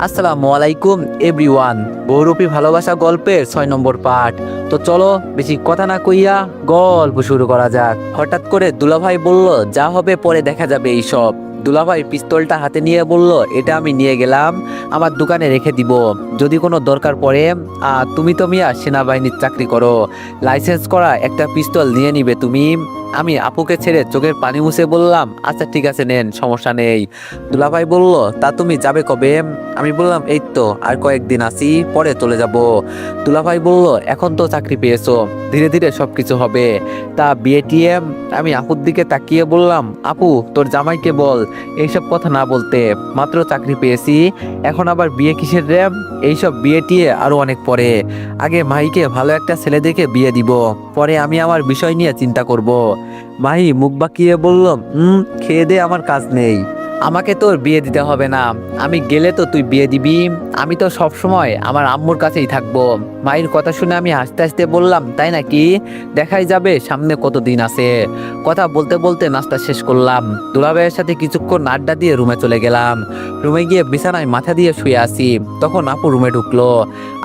আসসালামু আলাইকুম এভরিওয়ান। বহুরূপী ভালোবাসা গল্পের 6 নম্বর পার্ট। তো চলো বেশি কথা না কইয়া গল্প শুরু করা যাক। হঠাৎ করে দুলাভাই বলল, যা হবে পরে দেখা যাবে এইসব। দুলাভাই পিস্তলটা হাতে নিয়ে বলল, এটা আমি নিয়ে গেলাম, আমার দোকানে রেখে দিব, যদি কোনো দরকার পড়ে। তুমি তো মিয়া সেনাবাহিনীর চাকরি করো, লাইসেন্স করা একটা পিস্তল নিয়ে নিবে তুমি। আমি আপুকে ছেড়ে চোখের পানি মুছে বললাম, আচ্ছা ঠিক আছে নেন, সমস্যা নেই। দুলাভাই বলল, তা তুমি যাবে কবে? আমি বললাম, এই তো আর কয়েকদিন আছি, পরে চলে যাব। দুলাভাই বলল, এখন তো চাকরি পেয়েছো, ধীরে ধীরে সবকিছু হবে, তা বিয়ে টিয়ে? আমি আপুর দিকে তাকিয়ে বললাম, আপু তোর জামাইকে বল এইসব কথা না বলতে, মাত্র চাকরি পেয়েছি, এখন আবার বিয়ে কিসের রে? এইসব বিয়ে টিয়ে আরো অনেক পরে, আগে মাহিকে ভালো একটা ছেলে দেখে বিয়ে দিব, পরে আমি আমার বিষয় নিয়ে চিন্তা করব। মাহি মুখ বাঁকিয়ে বলল, খেয়ে দে, আমার কাজ নেই, আমাকে তোর বিয়ে দিতে হবে না, আমি গেলে তো তুই বিয়ে দিবি, আমি তো সব সময় আমার আম্মুর কাছেই থাকবো। মায়ের কথা শুনে আমি হাসতে হাসতে বললাম, তাই নাকি? দেখাই যাবে সামনে কত দিন আছে। কথা বলতে বলতে নাস্তা শেষ করলাম, দুলাভাইয়ের সাথে কিছুক্ষণ আড্ডা দিয়ে রুমে চলে গেলাম। রুমে গিয়ে বিছানায় মাথা দিয়ে শুয়ে আছি, তখন আপু রুমে ঢুকলো।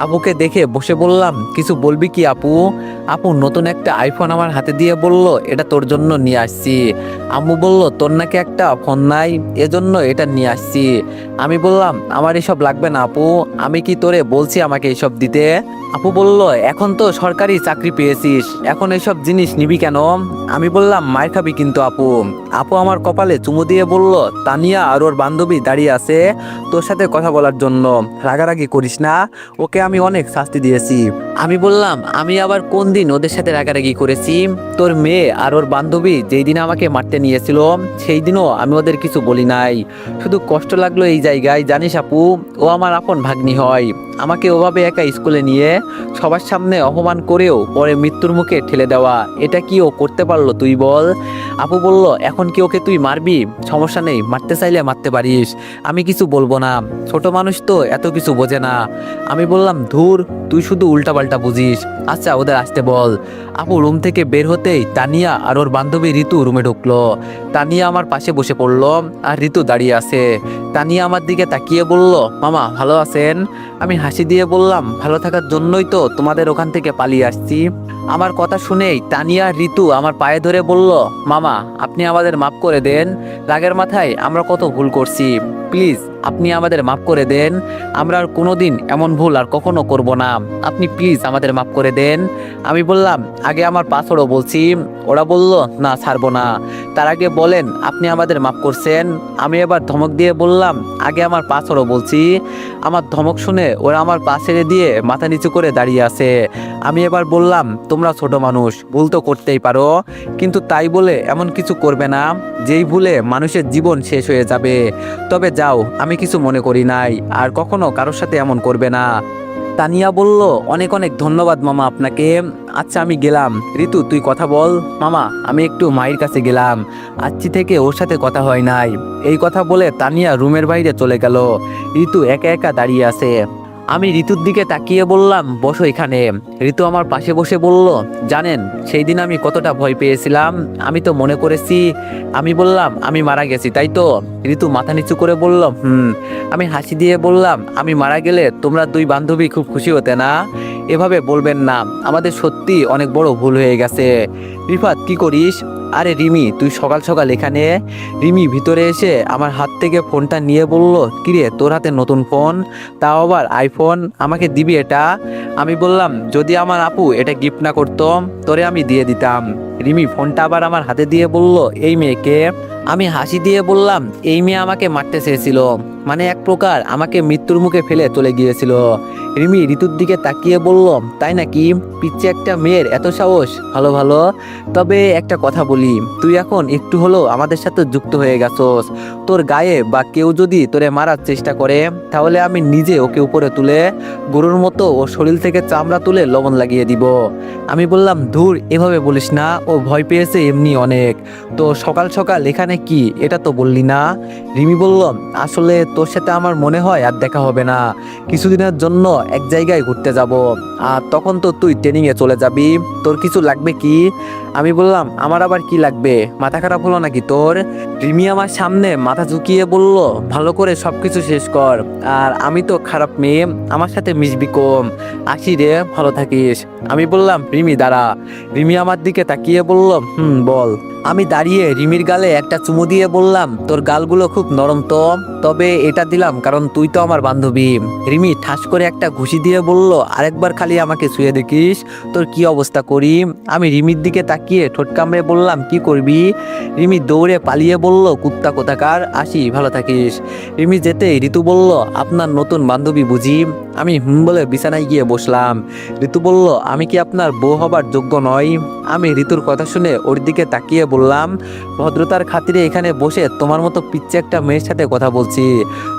আপুকে দেখে বসে বললাম, কিছু বলবি কি আপু? আপু নতুন একটা আইফোন আমার হাতে দিয়ে বলল, এটা তোর জন্য নিয়ে আসছি। আম্মু বলল, তোর নাকি একটা ফোন নাই, এজন্য এটা নিয়ে আসছি। আমি বললাম, আমার এসব লাগবে না আপু, আমি কি তোরে বলছি আমাকে এসব দিতে? আপু বলল, এখন তো সরকারি চাকরি পেয়েছিস, এখন এসব জিনিস নিবি কেন? আমি বললাম, মায়ের খাবি কিন্তু আপু। আপু আমার কপালে চুমু দিয়ে বলল, তানিয়া আর ওর বান্ধবী দাঁড়িয়ে আছে তোর সাথে কথা বলার জন্য, রাগারাগি করিস না, ওকে আমি অনেক শাস্তি দিয়েছি। আমি বললাম, আমি আবার কোন দিন ওদের সাথে রাগারাগি করেছি? তোর মেয়ে আর ওর বান্ধবী যেই দিন আমাকে মারতে নিয়েছিল সেই দিনও আমি ওদের কিছু বলি নাই, শুধু কষ্ট লাগলো এই জায়গায়, জানিস আপু, ও আমার আপন ভাগ্নি হয়, আমাকে ওভাবে একা স্কুলে নিয়ে সবার সামনে অপমান করেও পরে মৃত্যুর মুখে ঠেলে দেওয়া, এটা কি ও করতে পারলো তুই বল? আপু বলল, এখন কি ওকে তুই মারবি? সমস্যা নেই, মারতে চাইলে মারতে পারিস, আমি কিছু বলবো না, ছোট মানুষ তো এত কিছু বোঝে না। আমি বললাম, ধুর, তুই শুধু উল্টাপাল্টা বুঝিস, আচ্ছা ওদের আসতে বল। আপু রুম থেকে বের হতেই তানিয়া আর ওর বান্ধবী ঋতু রুমে ঢুকলো। তানিয়া আমার পাশে বসে পড়লো আর ঋতু দাঁড়িয়ে আছে। তানিয়া আমার দিকে তাকিয়ে বলল, মামা ভালো আছেন? আমি হাসি দিয়ে বললাম, ভালো থাকার জন্যই তো তোমাদের ওখান থেকে পালিয়ে আসছি। আমার কথা শুনেই তানিয়া আর ঋতু আমার পায়ে ধরে বলল, মামা আপনি আমাদের মাফ করে দেন, রাগের মাথায় আমরা কত ভুল করছি, প্লিজ আপনি আমাদের মাফ করে দেন, আমরা আর কোনোদিন এমন ভুল আর কখনো করব না, আপনি প্লিজ আমাদের মাফ করে দেন। আমি বললাম, আগে আমার পাসওয়ার্ডও বলছি। ওরা বলল, না ছাড়বো না, তার আগে বলেন আপনি আমাদের মাফ করছেন। আমি এবার ধমক দিয়ে বললাম, আগে আমার পাসওয়ার্ডও বলছি। আমার ধমক শুনে ওরা আমার পা ছেড়ে দিয়ে মাথা নিচু করে দাঁড়িয়ে আছে। আমি এবার বললাম, তোমরা ছোট মানুষ, ভুল তো করতেই পারো, কিন্তু তাই বলে এমন কিছু করবে না যেই ভুলে মানুষের জীবন শেষ হয়ে যাবে। তবে যাও, আমি কিছু মনে করি নাই, আর কখনো কারোর সাথে এমন করবে না। তানিয়া বলল, অনেক অনেক ধন্যবাদ মামা আপনাকে, আচ্ছা আমি গেলাম। ঋতু তুই কথা বল। মামা আমি একটু মায়ের কাছে গেলাম, আজকে থেকে ওর সাথে কথা হয় নাই। এই কথা বলে তানিয়া রুমের বাইরে চলে গেল। ঋতু একা একা দাঁড়িয়ে আছে। আমি ঋতুর দিকে তাকিয়ে বললাম, বসো এখানে। ঋতু আমার পাশে বসে বলল, জানেন সেই দিন আমি কতটা ভয় পেয়েছিলাম, আমি তো মনে করেছি। আমি বললাম, আমি মারা গেছি তাই তো? ঋতু মাথা নিচু করে বলল, আমি হাসি দিয়ে বললাম, আমি মারা গেলে তোমরা দুই বান্ধবী খুব খুশি হতে না? এভাবে বলবেন না, আমাদের সত্যি অনেক বড় ভুল হয়ে গেছে। রিফাত কি করিস? আরে রিমি, তুই সকাল সকাল এখানে? রিমি ভিতরে এসে আমার হাত থেকে ফোনটা নিয়ে বলল, কিরে তোর হাতে নতুন ফোন, তাও আবার আইফোন, আমাকে দিবি এটা? আমি বললাম, যদি আমার আপু এটা গিফট না করতো তোরে আমি দিয়ে দিতাম। রিমি ফোনটা আবার আমার হাতে দিয়ে বলল, এই মেয়েকে? আমি হাসি দিয়ে বললাম, এই মেয়ে আমাকে মারতে চেয়েছিল, মানে এক প্রকার আমাকে মৃত্যুর মুখে ফেলে চলে গিয়েছিল। রিমি ঋতুর দিকে তাকিয়ে বলল, তাই নাকি? পিচ্ছে একটা মেয়ের এত সাহস, ভালো ভালো। তবে একটা কথা বলি, তুই এখন একটু হলেও আমাদের সাথে যুক্ত হয়ে গেছস, তোর গায়ে বা কেউ যদি তোরে মারার চেষ্টা করে তাহলে আমি নিজে ওকে উপরে তুলে গরুর মতো ওর শরীর থেকে চামড়া তুলে লবণ লাগিয়ে দিব। আমি বললাম, ধুর এভাবে বলিস না, ও ভয় পেয়েছে এমনি অনেক। তো সকাল সকাল এখানে কি, এটা তো বললি না? রিমি বলল, আসলে তোর সাথে আমার মনে হয় আর দেখা হবে না, কিছুদিনের জন্য এক জায়গায় ঘুরতে যাব, আর তখন তো তুই ট্রেনিংয়ে চলে যাবি, তোর কিছু লাগবে কি? আমি বললাম, আমার আবার কি লাগবে? মাথা খারাপ হলো নাকি তোর? রিমি আমার সামনে মাথা ঝুঁকিয়ে বলল, ভালো করে সবকিছু শেষ কর। আর আমি তো খারাপ মেয়ে, আমার সাথে মিশবি কম। আসি রে, ভালো থাকিস। আমি বললাম, রিমি দাঁড়া। রিমি আমার দিকে তাকিয়ে বলল, বল। আমি দাঁড়িয়ে রিমির গালে একটা চুমু দিয়ে বললাম, তোর গালগুলো খুব নরম তো, তবে এটা দিলাম কারণ তুই তো আমার বান্ধবী। রিমি ঠাস করে একটা ঘুষি দিয়ে বলল, আরেকবার খালি আমাকে ছুঁয়ে দেখিস তোর কি অবস্থা করি। আমি রিমির দিকে তাকিয়ে ঠোঁট কামড়ে বললাম, কি করবি? রিমি দৌড়ে পালিয়ে বলল, কুত্তা কোথাকার, আসি, ভালো থাকিস। রিমি যেতেই ঋতু বলল, আপনার নতুন বান্ধবী বুঝি? আমি বলে বিছানায় গিয়ে বসলাম। ঋতু বলল, আমি কি আপনার বউ হবার যোগ্য নই? আমি ঋতুর কথা শুনে ওর দিকে তাকিয়ে বললাম, ভদ্রতার খাতিরে এখানে বসে তোমার মতো পিচ্ছে একটা মেয়ের সাথে কথা বলছি,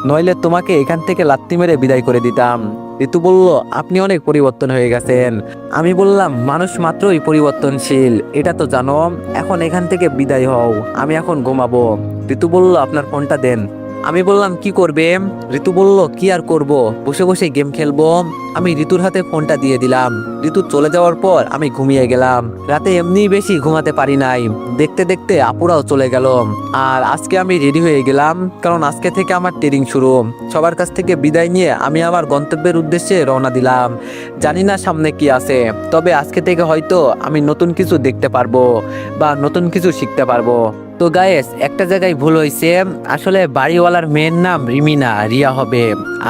নইলে তোমাকে এখান থেকে লাত্তি মেরে বিদায় করে দিতাম। ঋতু বলল, আপনি অনেক পরিবর্তন হয়ে গেছেন। আমি বললাম, মানুষ মাত্রই পরিবর্তনশীল, এটা তো জানো। এখন এখান থেকে বিদায় হও, আমি এখন ঘুমাবো। ঋতু বলল, আপনার ফোনটা দেন। আমি বললাম, কি করবে? ঋতু বলল, কি আর করব, বসে বসে গেম খেলবো। আমি ঋতুর হাতে ফোনটা দিয়ে দিলাম। ঋতু চলে যাওয়ার পর আমি ঘুমিয়ে গেলাম। রাতে এমনিই বেশি ঘুমাতে পারি নাই। দেখতে দেখতে আপুরাও চলে গেল। আর আজকে আমি রেডি হয়ে গেলাম, কারণ আজকে থেকে আমার ট্রেনিং শুরু। সবার কাছ থেকে বিদায় নিয়ে আমি আমার গন্তব্যের উদ্দেশ্যে রওনা দিলাম। জানি না সামনে কি আছে, তবে আজকে থেকে হয়তো আমি নতুন কিছু দেখতে পারবো বা নতুন কিছু শিখতে পারবো। তো গায়েস, একটা জায়গায় ভুল হয়েছে। আসলে বাড়িওয়ালার মেয়ের নাম রিমি না, রিয়া হবে।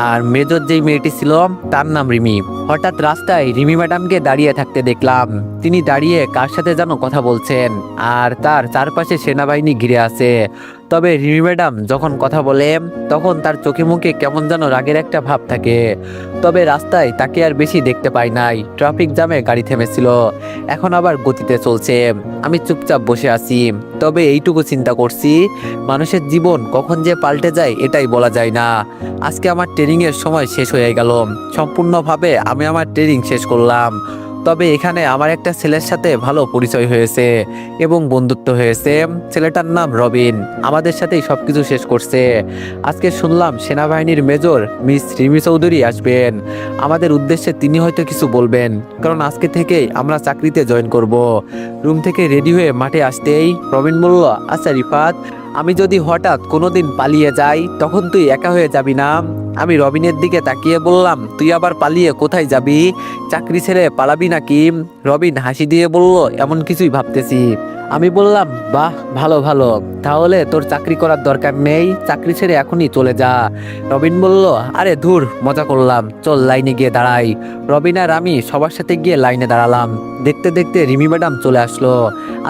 আর মেজর যেই মেয়েটি ছিল তার নাম রিমি। হঠাৎ রাস্তায় রিমি ম্যাডামকে দাঁড়িয়ে থাকতে দেখলাম। তিনি দাঁড়িয়ে কার সাথে যেন কথা বলছেন, আর তার চারপাশে সেনাবাহিনী ঘিরে আছে। তবে রিমি ম্যাডাম যখন কথা বলে তখন তার চোখে মুখে কেমন যেন রাগের একটা ভাব থাকে। তবে রাস্তায় তাকে আর বেশি দেখতে পাই নাই। ট্রাফিক জ্যামে গাড়ি থেমেছিল, এখন আবার গতিতে চলছে। আমি চুপচাপ বসে আছি, তবে এইটুকু চিন্তা করছি, মানুষের জীবন কখন যে পাল্টে যায় এটাই বলা যায় না। আজকে আমার ট্রেনিংয়ের সময় শেষ হয়ে গেল। সম্পূর্ণভাবে আমি আমার ট্রেনিং শেষ করলাম। তবে এখানে আমার একটা ছেলের সাথে ভালো পরিচয় হয়েছে এবং বন্ধুত্ব হয়েছে। ছেলেটার নাম রবিন, আমাদের সাথেই সবকিছু শেষ করছে। আজকে শুনলাম সেনাবাহিনীর মেজর মিস রিমি চৌধুরী আসবেন আমাদের উদ্দেশ্যে। তিনি হয়তো কিছু বলবেন, কারণ আজকে থেকেই আমরা চাকরিতে জয়েন করব। রুম থেকে রেডি হয়ে মাঠে আসতেই রবিন বলল, আচ্ছা রিফাত, আমি যদি হঠাৎ কোনোদিন পালিয়ে যাই তখন তুই একা হয়ে যাবি না? আমি রবিনের দিকে তাকিয়ে বললাম, তুই আবার পালিয়ে কোথায় যাবি? চাকরি ছেড়ে পালাবি নাকি? রবিন হাসি দিয়ে বলল, এমন কিছুই ভাবতেছি। আমি বললাম, বাহ, ভালো ভালো, তাহলে তোর চাকরি করার দরকার নেই, চাকরি ছেড়ে এখনই চলে যা। রবিন বলল, আরে ধুর, মজা করলাম, চল লাইনে গিয়ে দাঁড়াই। রবিন আর আমি সবার সাথে গিয়ে লাইনে দাঁড়ালাম। দেখতে দেখতে রিমি ম্যাডাম চলে আসলো।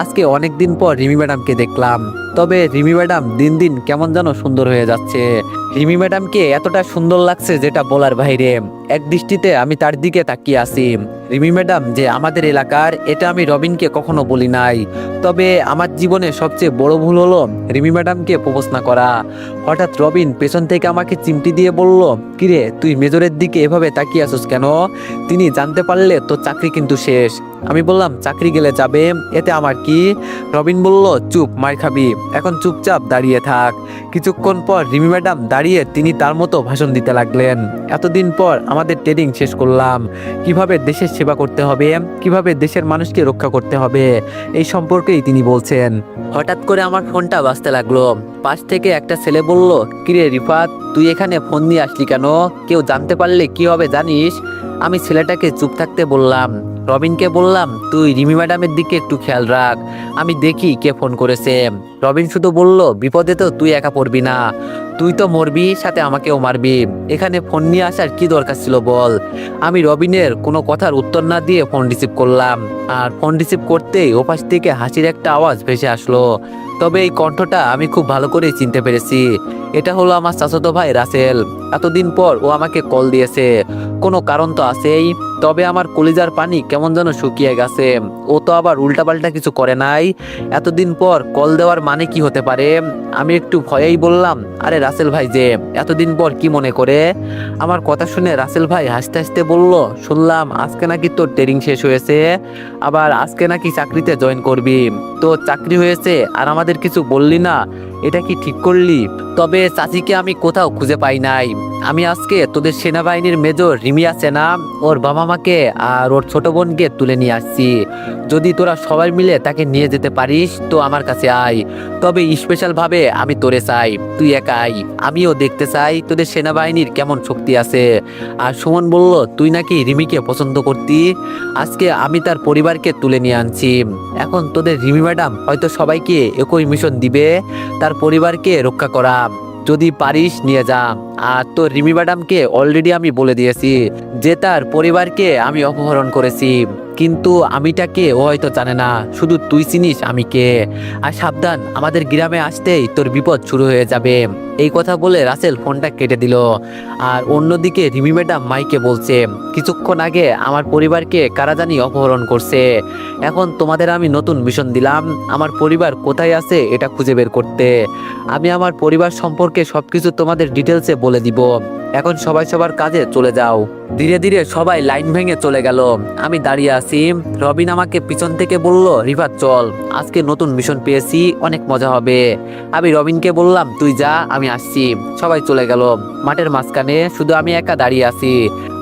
আজকে অনেক দিন পর রিমি ম্যাডামকে দেখলাম। তবে রিমি ম্যাডাম দিন দিন কেমন যেন সুন্দর হয়ে যাচ্ছে। রিমি ম্যাডামকে এতটা সুন্দর লাগছে যেটা বলার বাইরে। এক দৃষ্টিতে আমি তার দিকে তাকিয়ে আছি। রিমি ম্যাডাম যে আমাদের এলাকার, এটা আমি রবিনকে কখনো বলি নাই। তবে আমার জীবনে সবচেয়ে বড় ভুল হলো রিমি ম্যাডামকে প্রপোজ না করা। হঠাৎ রবিন পেছন থেকে আমাকে চিমটি দিয়ে বলল, কিরে, তুই মেজরের দিকে এভাবে তাকিয়ে আছিস কেন? তিনি জানতে পারলে তোর চাকরি কিন্তু শেষ। আমি বললাম, চাকরি গেলে যাবে, এতে আমার কি? রবিন বলল, চুপ, মার খাবি, এখন চুপচাপ দাঁড়িয়ে থাক। কিছুক্ষণ পর রিমি ম্যাডাম দাঁড়িয়ে তিনি তার মতো ভাষণ দিতে লাগলেন। এতদিন পর আমাদের ট্রেনিং শেষ করলাম, কিভাবে দেশের সেবা করতে হবে, কিভাবে দেশের মানুষকে রক্ষা করতে হবে, এই সম্পর্কেই তিনি বলছেন। হঠাৎ করে আমার ফোনটা বাজতে লাগলো। পাশ থেকে একটা ছেলে বলল, কিরে রিফাত, তুই এখানে ফোন নিয়ে আসলি কেন? কেউ জানতে পারলে কি হবে জানিস? আমি ছেলেটাকে চুপ থাকতে বললাম। রবিনকে বললাম, তুই রিমি ম্যাডামের দিকে একটু খেয়াল রাখ, আমি দেখি কে ফোন করেছে। রবিন শুধু বলল, বিপদে তো তুই একা পড়বি না, তুই তো মরবি, সাথে আমাকেও মারবি, এখানে ফোন নিয়ে আসার কি দরকার ছিল বল? আমি রবিনের কোনো কথার উত্তর না দিয়ে ফোন রিসিভ করলাম। আর ফোন রিসিভ করতেই ওপাশ থেকে হাসির একটা আওয়াজ ভেসে আসলো। তবে এই কণ্ঠটা আমি খুব ভালো করে চিনতে পেরেছি। এটা হলো আমার চাচাতো ভাই রাসেল। এতদিন পর ও আমাকে কল দিয়েছে, কোনো কারণ তো আছেই। তবে আমার কলিজার পানি কেমন যেন শুকিয়ে গেছে। ও তো আবার উল্টাপাল্টা কিছু করে নাই। এতদিন পর কল দেওয়ার মানে কি হতে পারে? আমি একটু ভয়েই বললাম, আরে রাসেল ভাই যে, এতদিন পর কি মনে করে? আমার কথা শুনে রাসেল ভাই হাসতে হাসতে বলল, শুনলাম আজকে নাকি তোর ট্রেনিং শেষ হয়েছে, আবার আজকে নাকি চাকরিতে জয়েন করবি। তো চাকরি হয়েছে আর আমাদের কিছু বললি না, এটা কি ঠিক করলি? তবে চাচিকে আমি কোথাও খুঁজে পাই নাই। আমি আজকে তোদের সেনাবাহিনীর মেজর রিমি আছে না, ওর বাবা মামাকে আর ওর ছোট বোনকে তুলে নিয়ে আসছি। যদি তোরা সবাই মিলে তাকে নিয়ে যেতে পারিস তো আমার কাছে আয়, তবে স্পেশাল ভাবে আমি তোরে চাই, তুই একা আয়। আমিও দেখতে চাই তোদের সেনাবাহিনীর কেমন শক্তি আছে। আর সুমন বলল, তুই নাকি রিমিকে পছন্দ করতি, আজকে আমি তার পরিবারকে তুলে নিয়ে আনছি। এখন তোদের রিমি ম্যাডাম হয়তো সবাইকে একই মিশন দিবে, তার পরিবারকে রক্ষা করা। যদি পারিস নিয়ে যা। আর তোর রিমি ম্যাডামকে অলরেডি আমি বলে দিয়েছি যে তার পরিবারকে আমি অপহরণ করেছি, কিন্তু আমিটাকে ও হয়তো জানে না, শুধু তুই চিনিস আমি কে। আর সাবধান, আমাদের গ্রামে আসতেই তোর বিপদ শুরু হয়ে যাবে। এই কথা বলে রাসেল ফোনটা কেটে দিল। আর অন্যদিকে রিমি ম্যাডাম মাইকে বলছে, কিছুক্ষণ আগে আমার পরিবারকে কারা জানি অপহরণ করছে। এখন তোমাদের আমি নতুন মিশন দিলাম, আমার পরিবার কোথায় আছে এটা খুঁজে বের করতে। আমি আমার পরিবার সম্পর্কে সবকিছু তোমাদের ডিটেলসে বলে দিব। এখন সবাই সবার কাজে চলে যাও। ধীরে ধীরে সবাই লাইন ভেঙে চলে গেল। আমি দাঁড়িয়ে আছি। রবিন আমাকে পিছন থেকে বলল, রিফাত চল, আজকে নতুন মিশন পেয়েছি, অনেক মজা হবে। আমি রবিনকে বললাম, তুই যা, আমি আসছি। সবাই চলে গেল। মাঠের মাঝখানে শুধু আমি একা দাঁড়িয়ে আছি।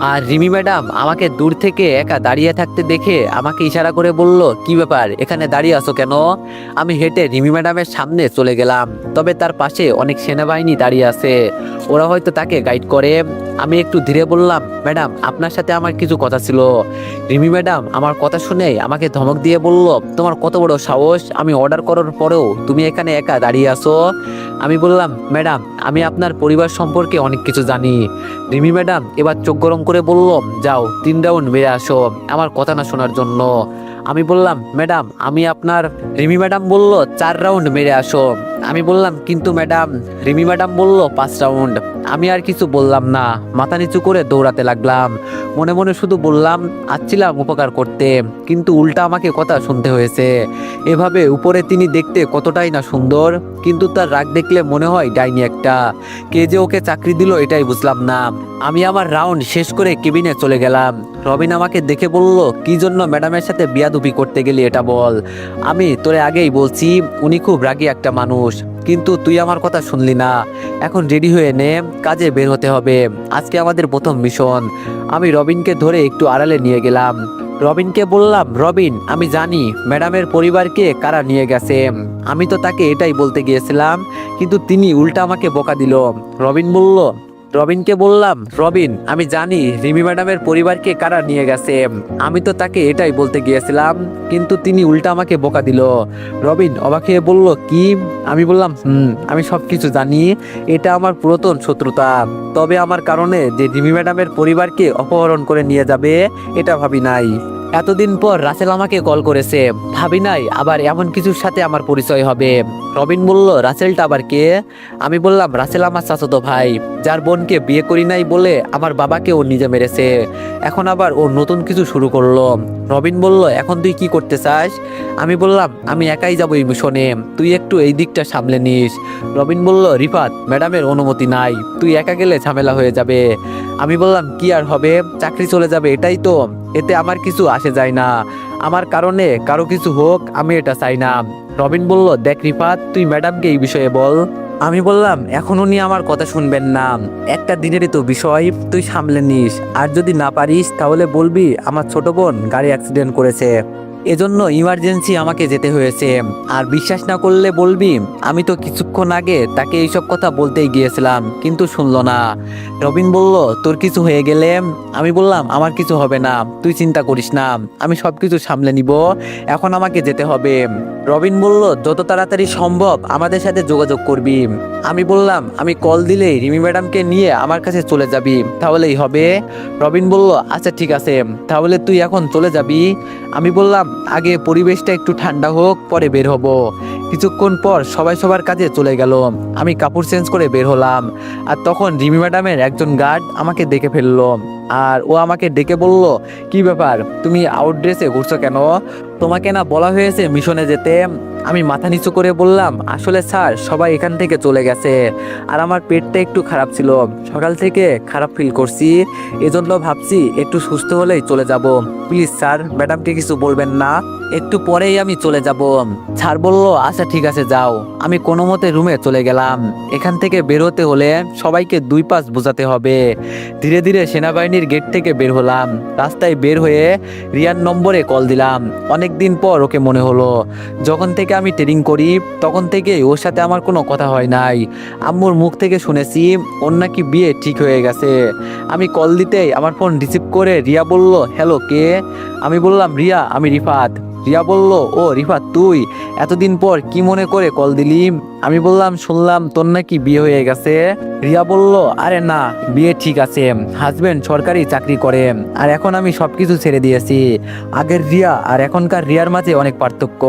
আর রিমি ম্যাডাম আমাকে দূর থেকে একা দাঁড়িয়ে থাকতে দেখে আমাকে ইশারা করে বলল, কি ব্যাপার, এখানে দাঁড়িয়ে আছো কেন? আমি হেঁটে রিমি ম্যাডামের সামনে চলে গেলাম। তবে তার পাশে অনেক সেনাবাহিনী দাঁড়িয়ে আছে, ওরা হয়তো তাকে গাইড করে। আমি একটু ধীরে বললাম, ম্যাডাম আপনার সাথে আমার কিছু কথা ছিল। রিমি ম্যাডাম আমার কথা শুনে আমাকে ধমক দিয়ে বলল, তোমার কত বড় সাহস, আমি অর্ডার করার পরেও তুমি এখানে একা দাঁড়িয়ে আছো? আমি বললাম, ম্যাডাম আমি আপনার পরিবার সম্পর্কে অনেক কিছু জানি। রিমি ম্যাডাম এবার চোখ গরম করে বলল, যাও 3 রাউন্ড মেরে আসো আমার কথা না শোনার জন্য। আমি বললাম, ম্যাডাম আমি আপনার। রিমি ম্যাডাম বলল, 4 রাউন্ড মেরে আসো। আমি বললাম, কিন্তু ম্যাডাম। রিমি ম্যাডাম বলল, 5 রাউন্ড। আমি আর কিছু বললাম না, মাথা নিচু করে দৌড়াতে লাগলাম। মনে মনে শুধু বললাম, আসছিলাম উপকার করতে, কিন্তু উল্টা আমাকে কথা শুনতে হয়েছে। এভাবে উপরে তিনি দেখতে কতটাই না সুন্দর, কিন্তু তার রাগ দেখলে মনে হয় ডাইনি একটা। কে যে ওকে চাকরি দিল এটাই বুঝলাম না। আমি আমার রাউন্ড শেষ করে কেবিনে চলে গেলাম। রবিন আমাকে দেখে বলল, কি জন্য ম্যাডামের সাথে বিয়াদুপি করতে গেলি এটা বল। আমি তোরে আগেই বলছি উনি খুব রাগী একটা মানুষ, কিন্তু তুই আমার কথা শুনলি না। এখন রেডি হয়ে নে, কাজে বের হতে হবে, আজকে আমাদের প্রথম মিশন। আমি রবিনকে ধরে একটু আড়ালে নিয়ে গেলাম। রবিনকে বললাম, রবিন আমি জানি ম্যাডামের পরিবারকে কারা নিয়ে গেছে, আমি তো তাকে এটাই বলতে গিয়েছিলাম, কিন্তু তিনি উল্টা আমাকে বকা দিল। রবিন বলল, রবিনকে বললাম, রবিন আমি জানি রিমি ম্যাডামের পরিবারকে কারা নিয়ে গেছে, আমি তো তাকে এটাই বলতে গিয়েছিলাম, কিন্তু তিনি উল্টা আমাকে বকা দিল। রবিন অবাক হয়ে বলল, কি? আমি বললাম, আমি সবকিছু জানি, এটা আমার পুরাতন শত্রুতা। তবে আমার কারণে যে রিমি ম্যাডামের পরিবারকে অপহরণ করে নিয়ে যাবে এটা ভাবি নাই। এতদিন পর রাসেল আমাকে কল করেছে, ভাবি নাই আবার এমন কিছুর সাথে আমার পরিচয় হবে। রবিন বলল, রাসেলটা আবার কে? আমি বললাম, রাসেল আমার চাচাতো ভাই, যার বোনকে বিয়ে করি নাই বলে আমার বাবাকে ও নিজে মেরেছে, এখন আবার ও নতুন কিছু শুরু করলো। রবিন বলল, এখন তুই কি করতে চাস? আমি বললাম, আমি একাই যাবো এই মিশনে, তুই একটু এই দিকটা সামলে নিস। রবিন বলল, রিফাত ম্যাডামের অনুমতি নাই, তুই একা গেলে ঝামেলা হয়ে যাবে। আমি বললাম, কি আর হবে, চাকরি চলে যাবে এটাই তো, এতে আমার কিছু আসে যায় না, আমার কারণে কারো কিছু হোক আমি এটা চাই না। রবিন বলল, দেখ রিফাত তুই ম্যাডামকে এই বিষয়ে বল। আমি বললাম, এখন উনি আমার কথা শুনবেন না, একটা দিনেরই তো বিষয়, তুই সামলে নিস, আর যদি না পারিস তাহলে বলবি আমার ছোট বোন গাড়ি অ্যাক্সিডেন্ট করেছে, এজন্য ইমার্জেন্সি আমাকে যেতে হয়েছে। আর বিশ্বাস না করলে বলবি আমি তো কিছুক্ষণ আগে তাকে এইসব কথা বলতেই গিয়েছিলাম, কিন্তু শুনলো না। রবিন বলল, তোর কিছু হয়ে গেলে? আমি বললাম, আমার কিছু হবে না, তুই চিন্তা করিস না, আমি সব কিছু সামলে নিব, এখন আমাকে যেতে হবে। রবিন বলল, যত তাড়াতাড়ি সম্ভব আমাদের সাথে যোগাযোগ করবি। আমি বললাম, আমি কল দিলেই রিমি ম্যাডামকে নিয়ে আমার কাছে চলে যাবি, তাহলেই হবে। রবিন বলল, আচ্ছা ঠিক আছে, তাহলে তুই এখন চলে যাবি? আমি বললাম, আগে পরিবেশটা একটু ঠান্ডা হোক, পরে বের হব। কিছুক্ষণ পর সবাই সবার কাজে চলে গেল। আমি কাপড় চেঞ্জ করে বের হলাম। আর তখন রিমি ম্যাডামের একজন গার্ড আমাকে দেখে ফেললো। আর ও আমাকে ডেকে বলল, কি ব্যাপার, তুমি আউট ড্রেসে ঘুরছো কেন? তোমাকে না বলা হয়েছে মিশনে যেতে? আমি মাথা নিচু করে বললাম, আসলে স্যার সবাই এখান থেকে চলে গেছে, আর আমার পেটটা একটু খারাপ ছিল, সকাল থেকে খারাপ ফিল করছি, এজন্য ভাবছি একটু সুস্থ হলেই চলে যাব। প্লিজ স্যার, ম্যাডামকে কিছু বলবেন না, একটু পরেই আমি চলে যাব। স্যার বলল, আচ্ছা ঠিক আছে যাও। আমি কোনো মতে রুমে চলে গেলাম। এখান থেকে বের হতে হলে সবাইকে 2 পাস বোঝাতে হবে। ধীরে ধীরে সেনাবাহিনীর গেট থেকে বের হলাম। রাস্তায় বের হয়ে রিয়ার নম্বরে কল দিলাম। অনেক দিন পর ওকে মনে হলো। যখন থেকে আমি ট্রেনিং করি তখন থেকে ওর সাথে আমার কোনো কথা হয় নাই। আম্মুর মুখ থেকে শুনেছি ওর নাকি বিয়ে ঠিক হয়ে গেছে। আমি কল দিতেই আমার ফোন রিসিভ করে রিয়া বলল, হ্যালো কে? আমি বললাম, রিয়া, আমি রিফাত। রিয়া বলল, ও রিফাত তুই, এতদিন পর কি মনে করে কল দিলি? আমি বললাম, শুনলাম তোর নাকি বিয়ে হয়ে গেছে। রিয়া বলল, আরে না, বিয়ে ঠিক আছে, হাজবেন্ড সরকারি চাকরি করে, আর এখন আমি সবকিছু ছেড়ে দিয়েছি। আগের রিয়া আর এখনকার রিয়ার মাঝে অনেক পার্থক্য।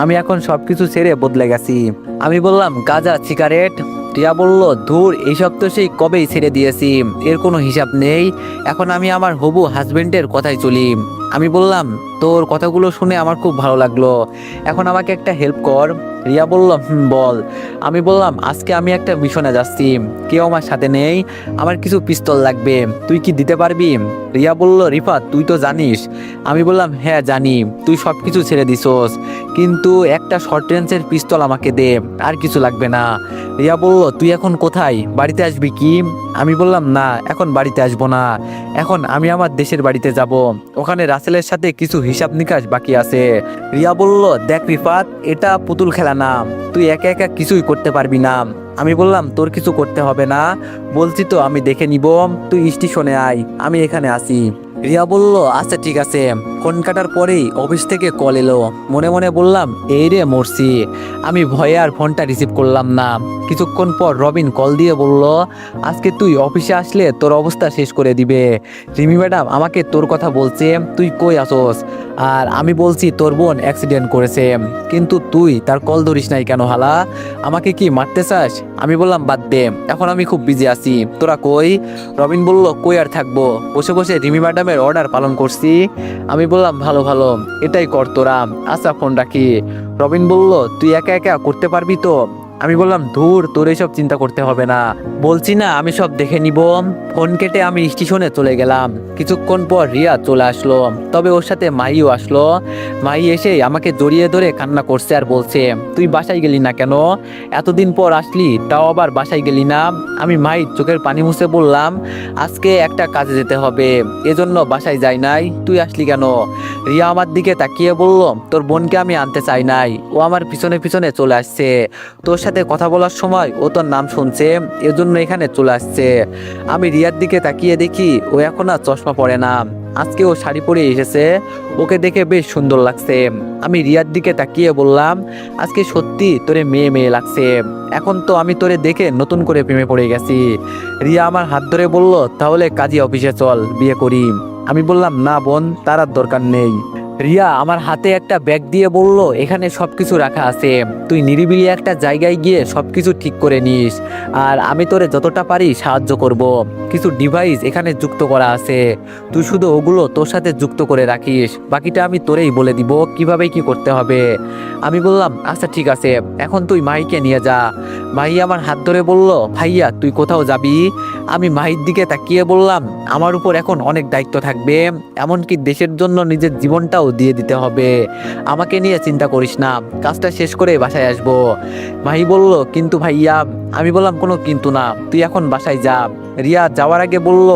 আমি এখন সবকিছু ছেড়ে বদলে গেছি। আমি বললাম, গাঁজা, সিগারেট? রিয়া বলল, ধুর, এইসব তো সেই কবেই ছেড়ে দিয়েছি, এর কোনো হিসাব নেই। এখন আমি আমার হবু হাজবেন্ডের কথাই চলি। আমি বললাম, তোর কথাগুলো শুনে আমার খুব ভালো লাগলো, এখন আমাকে একটা হেল্প কর। রিয়া বলল, বল। আমি বললাম, আজকে আমি একটা মিশনে যাচ্ছি, কেউ আমার সাথে নেই, আমার কিছু পিস্তল লাগবে, তুই কি দিতে পারবি? রিয়া বলল, রিফাত তুই তো জানিস। আমি বললাম, হ্যাঁ জানি, তুই সব কিছু ছেড়ে দিছোস, কিন্তু একটা শর্ট রেঞ্জের পিস্তল আমাকে দে, আর কিছু লাগবে না। রিয়া বলল, তুই এখন কোথায়, বাড়িতে আসবি কি? আমি বললাম, না, এখন বাড়িতে আসবো না, এখন আমি আমার দেশের বাড়িতে যাব, ওখানে রাসেলের সাথে কিছু হিসাব নিকাশ বাকি আছে। রিয়া বলল, দেখ রিফাত, এটা পুতুল খেলা না, তুই একা একা কিছুই করতে পারবি না। আমি বললাম, তোর কিছু করতে হবে না, বলছি তো আমি দেখে নিব, তুই স্টেশনে আয়, আমি এখানে আসি। রিয়া বলল, আচ্ছা ঠিক আছে। ফোন কাটার পরেই অফিস থেকে কল এলো। মনে মনে বললাম, এই রে মরছি। আমি ভয়ে আর ফোনটা রিসিভ করলাম না। কিছুক্ষণ পর রবিন কল দিয়ে বলল, আজকে তুই অফিসে আসলে তোর অবস্থা শেষ করে দিবে। রিমি ম্যাডাম আমাকে তোর কথা বলছে, তুই কই আসোস? আর আমি বলছি তোর বোন অ্যাক্সিডেন্ট করেছে, কিন্তু তুই তার কল ধরিস নাই কেন হালা? আমাকে কি মারতে চাস? আমি বললাম, বাদ দে, এখন আমি খুব বিজি আছি, তোরা কই? রবিন বলল, কই আর থাকবো, বসে বসে রিমি ম্যাডামের অর্ডার পালন করছি। আমি বললাম, ভালো ভালো, এটাই কর তোরা, আচ্ছা ফোন রাখি। রবিন বলল, তুই একা একা করতে পারবি তো? আমি বললাম, ধুর, তোর এইসব চিন্তা করতে হবে না, বলছি না আমি সব দেখে নিব। ফোন কেটে আমি স্টেশনে চলে গেলাম। কিছুক্ষণ পর রিয়া চলে আসলো, তবে ওর সাথে মাইও আসলো। মাই এসে আমাকে জড়িয়ে ধরে কান্না করছে আর বলছে, তুই বাসায় গেলি না কেন? এতদিন পর আসলি, তাও আবার বাসায় গেলি না? আমি মাই চোখের পানি মুছে বললাম, আজকে একটা কাজে যেতে হবে, এজন্য বাসায় যাই নাই। তুই আসলি কেন? রিয়া আমার দিকে তাকিয়ে বলল, তোর বোনকে আমি আনতে চাই নাই, ও আমার পিছনে পিছনে চলে আসছে, তোর সাথে কথা বলার সময় ও তোর নাম শুনছে, এজন্য এখানে চলে আসছে। আমি রিয়ার দিকে তাকিয়ে দেখি ও এখন আর চশমা পরে না, আজকে ও শাড়ি পরে এসেছে, ওকে দেখে বেশ সুন্দর লাগছে। আমি রিয়ার দিকে তাকিয়ে বললাম, আজকে সত্যি তোরে মেয়ে মেয়ে লাগছে, এখন তো আমি তোরে দেখে নতুন করে প্রেমে পড়ে গেছি। রিয়া আমার হাত ধরে বলল, তাহলে কাজী অফিসে চল, বিয়ে করি। আমি বললাম, না বোন, তার আর দরকার নেই। রিয়া আমার হাতে একটা ব্যাগ দিয়ে বলল, এখানে সবকিছু রাখা আছে, তুই নিরিবিলি একটা জায়গায় গিয়ে সবকিছু ঠিক করে নিস, আর আমি তোরে যতটা পারি সাহায্য করব। কিছু ডিভাইস এখানে যুক্ত করা আছে, তুই শুধু ওগুলো তোর সাথে যুক্ত করে রাখিস, বাকিটা আমি তোরেই বলে দিব কিভাবে কি করতে হবে। আমি বললাম, আচ্ছা ঠিক আছে, এখন তুই মাহিকে নিয়ে যা। মাহি আমার হাত ধরে বলল, ভাইয়া তুই কোথাও যাবি? আমি মাহির দিকে তাকিয়ে বললাম, আমার উপর এখন অনেক দায়িত্ব থাকবে, এমনকি দেশের জন্য নিজের জীবনটাও দিয়ে দিতে হবে, আমাকে নিয়ে চিন্তা করিস না, কাজটা শেষ করে বাসায় আসবো। মাহি বলল, কিন্তু ভাইয়া। আমি বললাম, কোনো কিন্তু না, তুই এখন বাসায় যা। রিয়া যাওয়ার আগে বলল,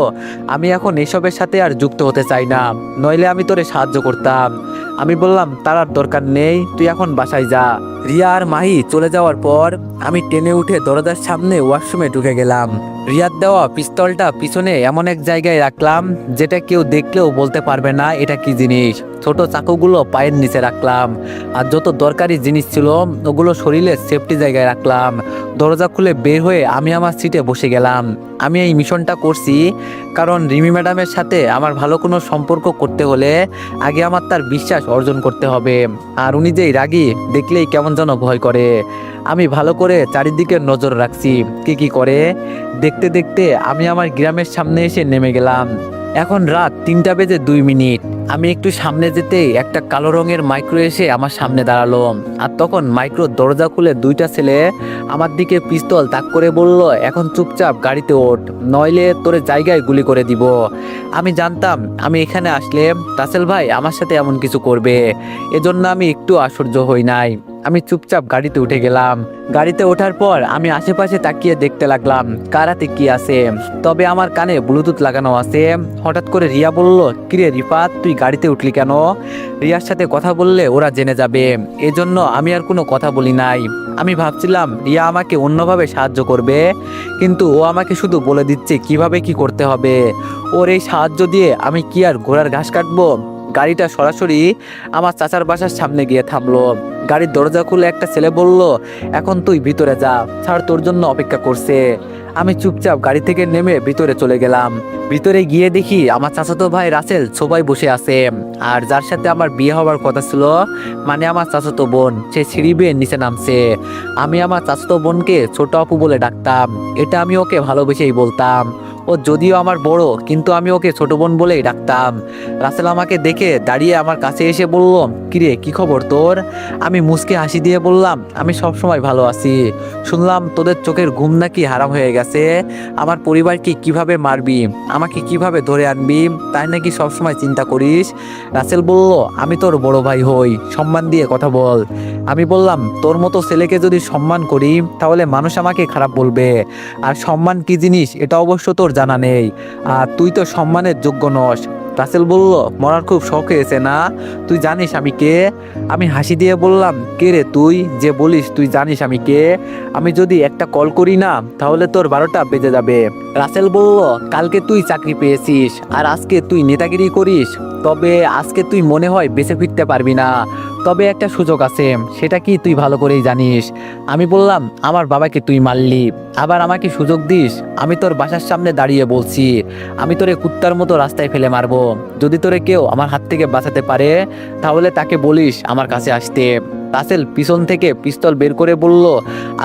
আমি এখন এসবের সাথে আর যুক্ত হতে চাই না, নইলে আমি তোরে সাহায্য করতাম। আমি বললাম, তার আর দরকার নেই, তুই এখন বাসায় যা। রিয়া আর মাহি চলে যাওয়ার পর আমি টেনে উঠে দরজার সামনে ওয়াশরুমে ঢুকে গেলাম। রিয়ার দেওয়া পিস্তলটা পিছনে এমন এক জায়গায় রাখলাম যেটা কেউ দেখলেও বলতে পারবে না এটা কি জিনিস। ছোট চাকুগুলো পায়ের নিচে রাখলাম, আর যত দরকারি জিনিস ছিল ওগুলো শরীরের সেফটি জায়গায় রাখলাম। দরজা খুলে বের হয়ে আমি আমার সিটে বসে গেলাম। আমি এই মিশনটা করছি কারণ রিমি ম্যাডামের সাথে আমার ভালো কোনো সম্পর্ক করতে হলে আগে আমার তার বিশ্বাস অর্জন করতে হবে, আর উনি যেই রাগী, দেখলেই কেমন যেন ভয় করে। আমি ভালো করে চারিদিকে নজর রাখছি কি কি করে। দেখতে দেখতে আমি আমার গ্রামের সামনে এসে নেমে গেলাম। এখন রাত 3টা বেজে 2 মিনিট। আমি একটু সামনে যেতেই একটা কালো রঙের মাইক্রো এসে আমার সামনে দাঁড়ালো। আর তখন মাইক্রো দরজা খুলে দুইটা ছেলে আমার দিকে পিস্তল তাক করে বলল, এখন চুপচাপ গাড়িতে ওঠ, নইলে তোর জায়গায় গুলি করে দিব। আমি জানতাম আমি এখানে আসলে রাসেল ভাই আমার সাথে এমন কিছু করবে, এজন্য আমি একটু আশ্চর্য হই নাই। আমি চুপচাপ গাড়িতে উঠে গেলাম। গাড়িতে ওঠার পর আমি আশেপাশে তাকিয়ে দেখতে লাগলাম কার হাতে কি আছে। তবে আমার কানে ব্লুটুথ লাগানো আছে। হঠাৎ করে রিয়া বলল, কিরে রিফাত, তুই গাড়িতে উঠলি কেন? রিয়ার সাথে কথা বললে ওরা জেনে যাবে, এজন্য আমি আর কোনো কথা বলি নাই। আমি ভাবছিলাম রিয়া আমাকে অন্যভাবে সাহায্য করবে, কিন্তু ও আমাকে শুধু বলে দিচ্ছে কিভাবে কি করতে হবে। ওর এই সাহায্য দিয়ে আমি কি আর ঘোড়ার ঘাস কাটবো? গাড়িটা সরাসরি আমার চাচার বাসার সামনে গিয়ে থামলো। গাড়ির দরজা খুলে একটা ছেলে বলল, এখন তুই ভিতরে যা, স্যার তোর জন্য অপেক্ষা করছে। আমি চুপচাপ গাড়ি থেকে নেমে ভিতরে চলে গেলাম। ভিতরে গিয়ে দেখি আমার চাচাতো ভাই রাসেল সবাই বসে আছে। আর যার সাথে আমার বিয়ে হওয়ার কথা ছিল, মানে আমার চাচাতো বোন, সে সিঁড়ি বেয়ে নিচে নামছে। আমি আমার চাচাতো বোনকে ছোট আপু বলে ডাকতাম, এটা আমি ওকে ভালোবেসেই বলতাম। ও যদিও আমার বড়, কিন্তু আমি ওকে ছোট বোন বলেই ডাকতাম। রাসেল আমাকে দেখে দাঁড়িয়ে আমার কাছে এসে বলল, কিরে কি খবর তোর? আমি মুচকে হাসি দিয়ে বললাম, আমি সব সময় ভালো আছি। শুনলাম তোদের চোখের ঘুম নাকি হারাম হয়ে গেছে। আমার পরিবারকে কিভাবে মারবি, আমাকে কিভাবে ধরে আনবি, তাই নাকি সবসময় চিন্তা করিস। রাসেল বলল, আমি তোর বড় ভাই হই, সম্মান দিয়ে কথা বল। আমি বললাম, তোর মতো ছেলেকে যদি সম্মান করি তাহলে মানুষ আমাকে খারাপ বলবে, আর সম্মান কি জিনিস এটা অবশ্য তোর জানা নেই, আর তুই তো সম্মানের যোগ্য নস। রাসেল বলল, মরার খুব শখ হয়েছে না? তুই জানিস আমি কে? আমি হাসি দিয়ে বললাম, কে রে তুই যে বলিস তুই জানিস আমি কে? আমি যদি একটা কল করি না তাহলে তোর 12টা বেজে যাবে। রাসেল বলল, কালকে তুই চাকরি পেয়েছিস আর আজকে তুই নেতাগিরি করিস, তবে আজকে তুই মনে হয় বেঁচে ফিরতে পারবি না। তবে একটা সুযোগ আছে, সেটা কি তুই ভালো করেই জানিস। আমি বললাম, আমার বাবাকে তুই মারলি, আবার আমাকে সুযোগ দিস? আমি তোর বাসার সামনে দাঁড়িয়ে বলছি, আমি তোরে কুত্তার মতো রাস্তায় ফেলে মারবো। যদি তোরে কেউ আমার হাত থেকে বাঁচাতে পারে তাহলে তাকে বলিস আমার কাছে আসতে। রাসেল পিছন থেকে পিস্তল বের করে বলল,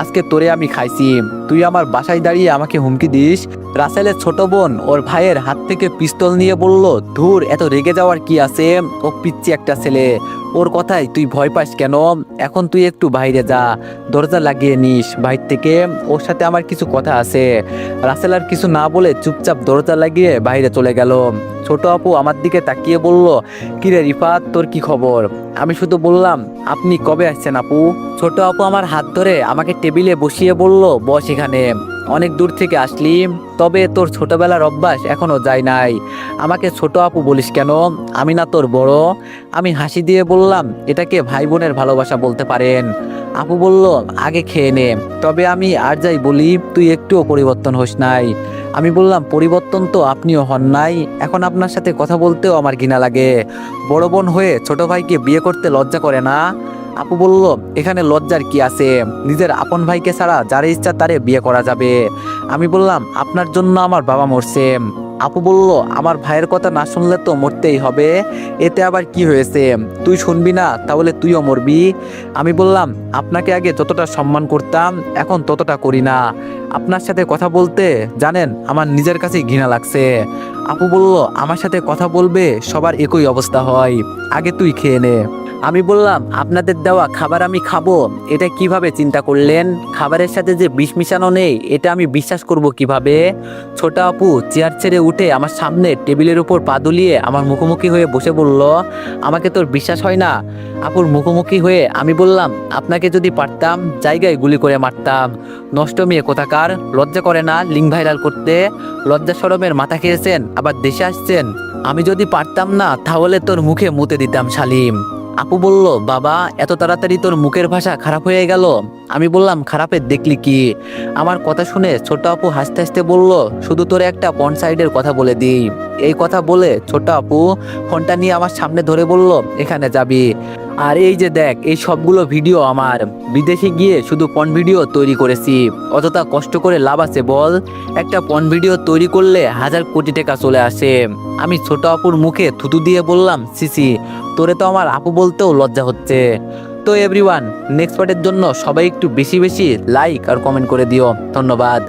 আজকে তোরে আমি খাইছি, তুই আমার বাসায় দাঁড়িয়ে আমাকে হুমকি দিস? রাসেলের ছোট বোন ওর ভাইয়ের হাত থেকে পিস্তল নিয়ে বলল, ধুর, এত রেগে যাওয়ার কি আছে, ও পিচ্ছি একটা ছেলে, ওর কথায় তুই ভয় পাস কেন? এখন তুই একটু বাইরে যা, দরজা লাগিয়ে নিস বাইরে থেকে, ওর সাথে আমার কিছু কথা আছে। রাসেল আর কিছু না বলে চুপচাপ দরজা লাগিয়ে বাইরে চলে গেল। ছোট আপু আমার দিকে তাকিয়ে বলল, কিরে রিফাত, তোর কি খবর? আমি শুধু বললাম, আপনি কবে আসছেন আপু? ছোট আপু আমার হাত ধরে আমাকে টেবিলে বসিয়ে বলল, বস এখানে, অনেক দূর থেকে আসলি, তবে তোর ছোটবেলার অভ্যাস এখনো যায় নাই। আমাকে ছোট আপু বলিস কেন? আমি না তোর বড়? আমি হাসি দিয়ে বললাম, এটাকে ভাই বোনের ভালোবাসা বলতে পারেন। আপু বলল, আগে খেয়ে নে। তবে আমি আর যাই বলি, তুই একটুও পরিবর্তন হোস নাই। আমি বললাম, পরিবর্তন তো আপনিও হন নাই, এখন আপনার সাথে কথা বলতেও আমার ঘৃণা লাগে। বড় বোন হয়ে ছোট ভাইকে বিয়ে করতে লজ্জা করে না? আপু বলল, এখানে লজ্জার কি আছে, নিজের আপন ভাইকে ছাড়া যারে ইচ্ছা তারে বিয়ে করা যাবে। আমি বললাম, আপনার জন্য আমার বাবা মরছে। আপু বলল, আমার ভাইয়ের কথা না শুনলে তো মরতেই হবে, এতে আবার কি হয়েছে, তুই শুনবি না তাহলে তুইও মরবি। আমি বললাম, আপনাকে আগে যতটা সম্মান করতাম এখন ততটা করি না। আপনার সাথে কথা বলতে জানেন আমার নিজের কাছেই ঘৃণা লাগছে। আপু বলল, আমার সাথে কথা বলবে সবার একই অবস্থা হয়, আগে তুই খেয়ে নে। আমি বললাম, আপনাদের দেওয়া খাবার আমি খাবো, এটা কিভাবে চিন্তা করলেন? খাবারের সাথে যে বিষ মিশানো নেই এটা আমি বিশ্বাস করব কিভাবে? ছোট আপু চেয়ার ছেড়ে উঠে আমার সামনে টেবিলের উপর পা দুলিয়ে আমার মুখোমুখি হয়ে বসে বলল, আমাকে তোর বিশ্বাস হয় না? আপুর মুখোমুখি হয়ে আমি বললাম, আপনাকে যদি পারতাম জায়গায় গুলি করে মারতাম। নষ্ট মেয়ে কোথাকার, লজ্জা করে না লিঙ্ক ভাইরাল করতে? লজ্জা শরমের মাথা খেয়েছেন, আবার দেশে আসছেন। আমি যদি পারতাম না তাহলে তোর মুখে মুতে দিতাম শালিম। আপু বলল, বাবা এত তাড়াতাড়ি তোর মুখের ভাষা খারাপ হয়ে গেল? আমি বললাম, খারাপের দেখলি কি? আমার কথা শুনে ছোট আপু হাসতে হাসতে বলল, শুধু তোরে একটা পর্ন সাইডের কথা বলে দিই। এই কথা বলে ছোট আপু ফোনটা নিয়ে আমার সামনে ধরে বলল, এখানে যাবি, আর এই যে দেখ, এই সবগুলো ভিডিও আমার। বিদেশে গিয়ে শুধু পর্ন ভিডিও তৈরি করেছি, অতটা কষ্ট করে লাভ আছে বল? একটা পর্ন ভিডিও তৈরি করলে 1000 কোটি টাকা চলে আসে। আমি ছোট আপুর মুখে থুতু দিয়ে বললাম, সিসি, তোরে তো আমার আপু বলতেও লজ্জা হচ্ছে। তো এভরিওয়ান, নেক্সট পার্টের জন্য সবাই একটু বেশি বেশি লাইক আর কমেন্ট করে দিও। ধন্যবাদ।